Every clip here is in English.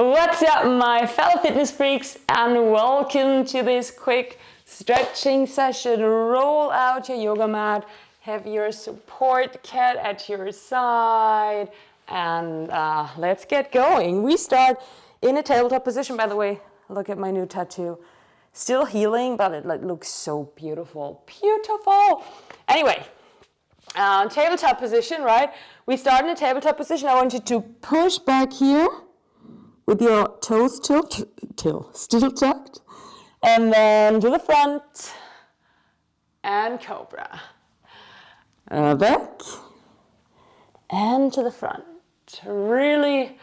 What's up, my fellow fitness freaks, and welcome to this quick stretching session. Roll out your yoga mat, have your support cat at your side, and let's get going. We start in a tabletop position. By the way, look at my new tattoo. Still healing, but it looks so beautiful. Beautiful! Anyway, tabletop position, right? We start in a tabletop position. I want you to push back here with your toes still tucked, and then to the front, and cobra. Back, and to the front. Really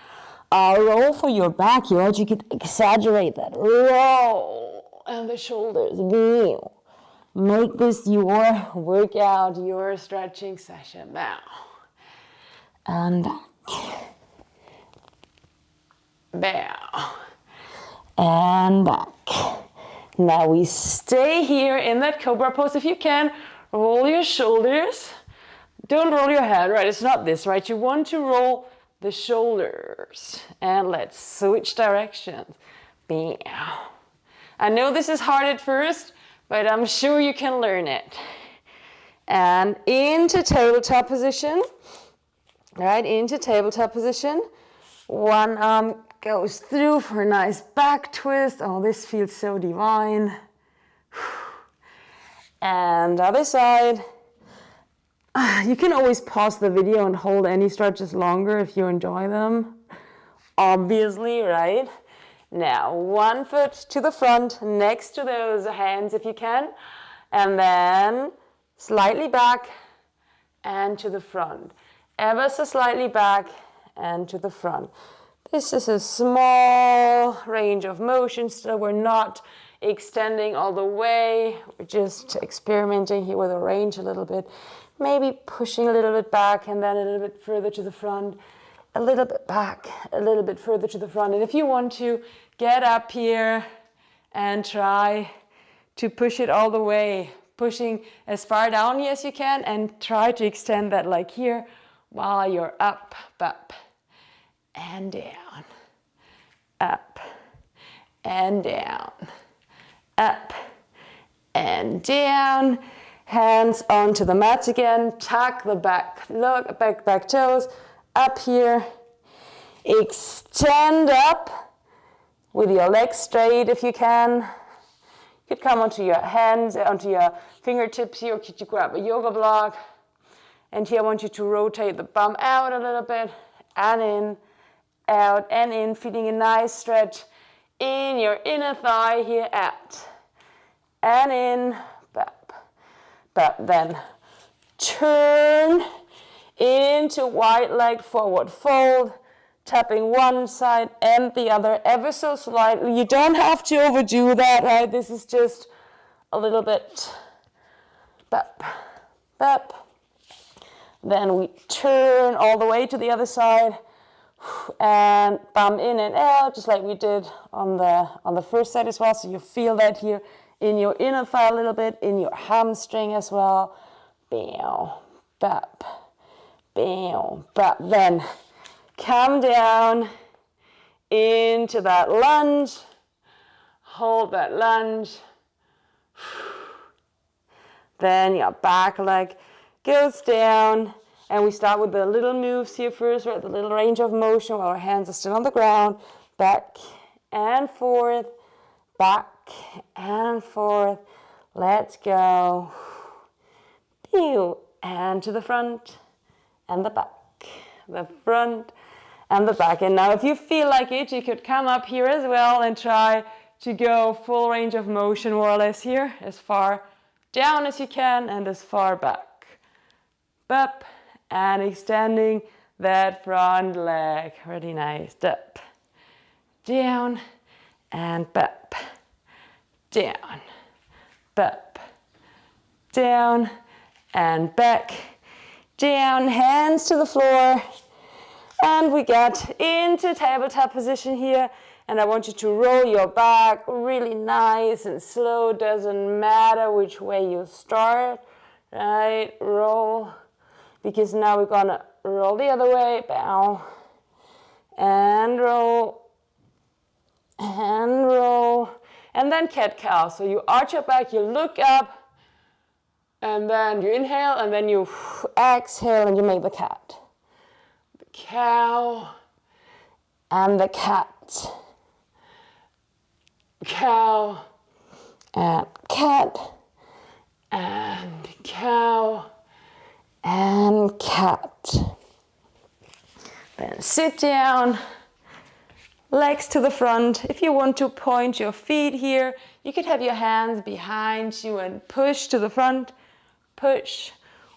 roll for your back here. You can exaggerate that. Roll, and the shoulders. Make this your workout, your stretching session now. And back. Bow and back. Now we stay here in that cobra pose. If you can, roll your shoulders. Don't roll your head, right? It's not this, right? You want to roll the shoulders. And let's switch directions. Bow. I know this is hard at first, but I'm sure you can learn it. And into tabletop position. Right, into tabletop position. One arm goes through for a nice back twist. Oh, this feels so divine. And other side. You can always pause the video and hold any stretches longer if you enjoy them. Obviously, right? Now, one foot to the front, next to those hands if you can. And then slightly back and to the front. Ever so slightly back and to the front. This is a small range of motion, so we're not extending all the way. We're just experimenting here with the range a little bit. Maybe pushing a little bit back and then a little bit further to the front. A little bit back, a little bit further to the front. And if you want to, get up here and try to push it all the way. Pushing as far down as you can and try to extend that like here while you're up, and down, up and down, up and down. Hands onto the mat again. Tuck the back toes up here. Extend up with your legs straight if you can. You could come onto your hands, onto your fingertips here, or could you grab a yoga block? And here I want you to rotate the bum out a little bit, and in, out and in, feeling a nice stretch in your inner thigh here, out and in, up. Then turn into wide leg forward fold, tapping one side and the other ever so slightly. You don't have to overdo that, right? This is just a little bit up. Then we turn all the way to the other side and bum in and out, just like we did on the first side as well. So you feel that here in your inner thigh a little bit, in your hamstring as well. Bow, bap, bow, bap. Then come down into that lunge. Hold that lunge. Then your back leg goes down, and we start with the little moves here first, right? The little range of motion while our hands are still on the ground. Back and forth, back and forth. Let's go. Pew, and to the front and the back, the front and the back. And now if you feel like it, you could come up here as well and try to go full range of motion more or less here, as far down as you can and as far back. Up and extending that front leg. Really nice. Up, down, and up, down, up, down, and back, down. Hands to the floor. And we get into tabletop position here. And I want you to roll your back really nice and slow. Doesn't matter which way you start. Right? Roll. Because now we're gonna roll the other way, bow, and roll, And then cat-cow. So you arch your back, you look up, and then you inhale, and then you exhale, and you make the cat. The cow, and the cat. Cow, and cat, and cow, and cat. Then sit down, legs to the front. If you want to point your feet here, you could have your hands behind you and push to the front, push.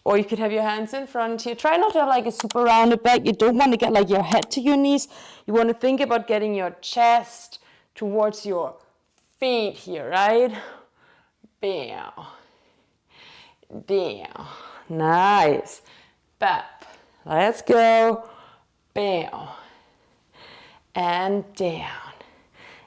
Or you could have your hands in front here. Try not to have like a super rounded back. You don't want to get like your head to your knees. You want to think about getting your chest towards your feet here, right? Down, down, nice. Bap, let's go. Down and down.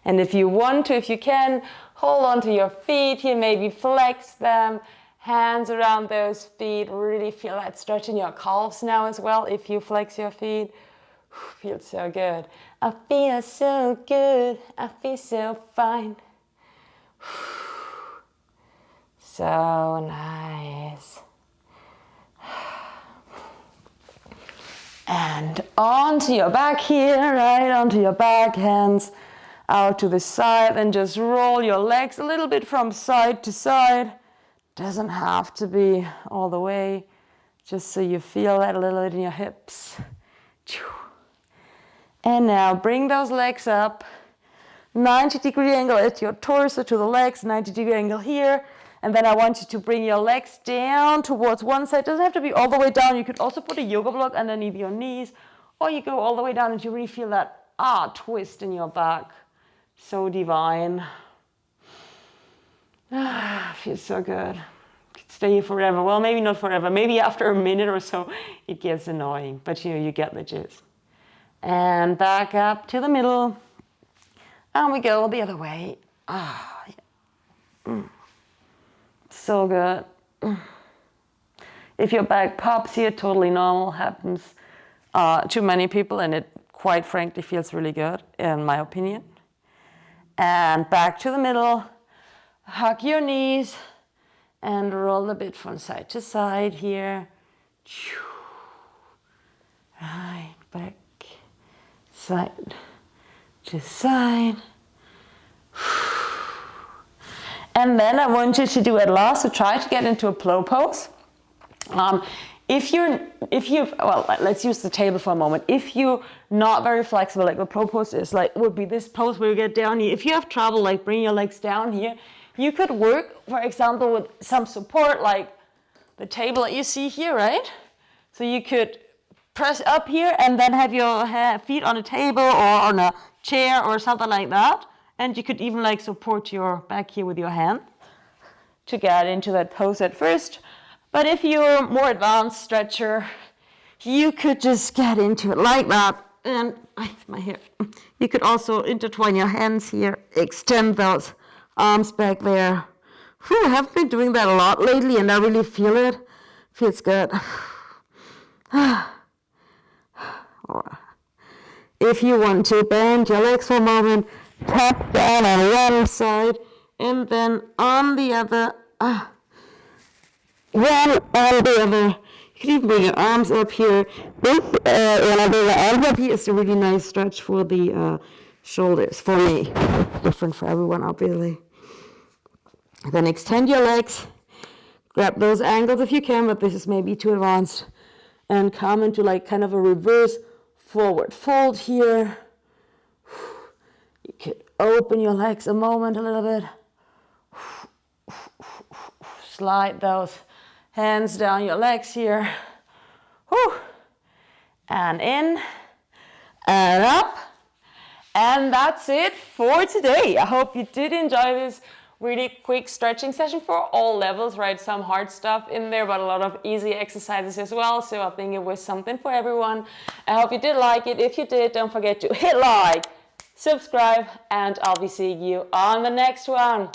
And if you want to, if you can, hold on to your feet here, maybe flex them, hands around those feet, really feel that stretch in your calves now as well. If you flex your feet, feels so good. I feel so good, I feel so fine. So nice. And onto your back here, right onto your back, hands out to the side, and just roll your legs a little bit from side to side. Doesn't have to be all the way, just so you feel that a little bit in your hips. And now bring those legs up, 90-degree angle at your torso to the legs, 90-degree angle here. And then I want you to bring your legs down towards one side. It doesn't have to be all the way down. You could also put a yoga block underneath your knees, or you go all the way down and you really feel that twist in your back. So divine. Feels so good. Could stay here forever. Well, maybe not forever. Maybe after a minute or so it gets annoying, but you get the gist. And back up to the middle. And we go the other way. So good. If your back pops here, totally normal, happens to many people, and it quite frankly feels really good in my opinion. And back to the middle, hug your knees and roll a bit from side to side here. Right, back, side to side. And then I want you to do at last, so try to get into a plow pose. If you've, well, let's use the table for a moment. If you're not very flexible, like the plow pose is like, would be this pose where you get down here. If you have trouble like bringing your legs down here, you could work, for example, with some support like the table that you see here, right? So you could press up here and then have your feet on a table or on a chair or something like that. And you could even like support your back here with your hand to get into that pose at first. But if you're a more advanced stretcher, you could just get into it like that. And my hair. You could also intertwine your hands here, extend those arms back there. I have been doing that a lot lately and I really feel it. Feels good. If you want to bend your legs for a moment, tap down on one side and then on the other, one on the other. You can even bring your arms up here. This, when I bring the arms up here, it's a really nice stretch for the shoulders, for me. Different for everyone, obviously. Then extend your legs. Grab those angles if you can, but this is maybe too advanced. And come into like kind of a reverse forward fold here. You could open your legs a moment a little bit. Slide those hands down your legs here. And in and up. And that's it for today. I hope you did enjoy this really quick stretching session for all levels, right? Some hard stuff in there, but a lot of easy exercises as well. So I think it was something for everyone. I hope you did like it. If you did, don't forget to hit like, subscribe, and I'll be seeing you on the next one.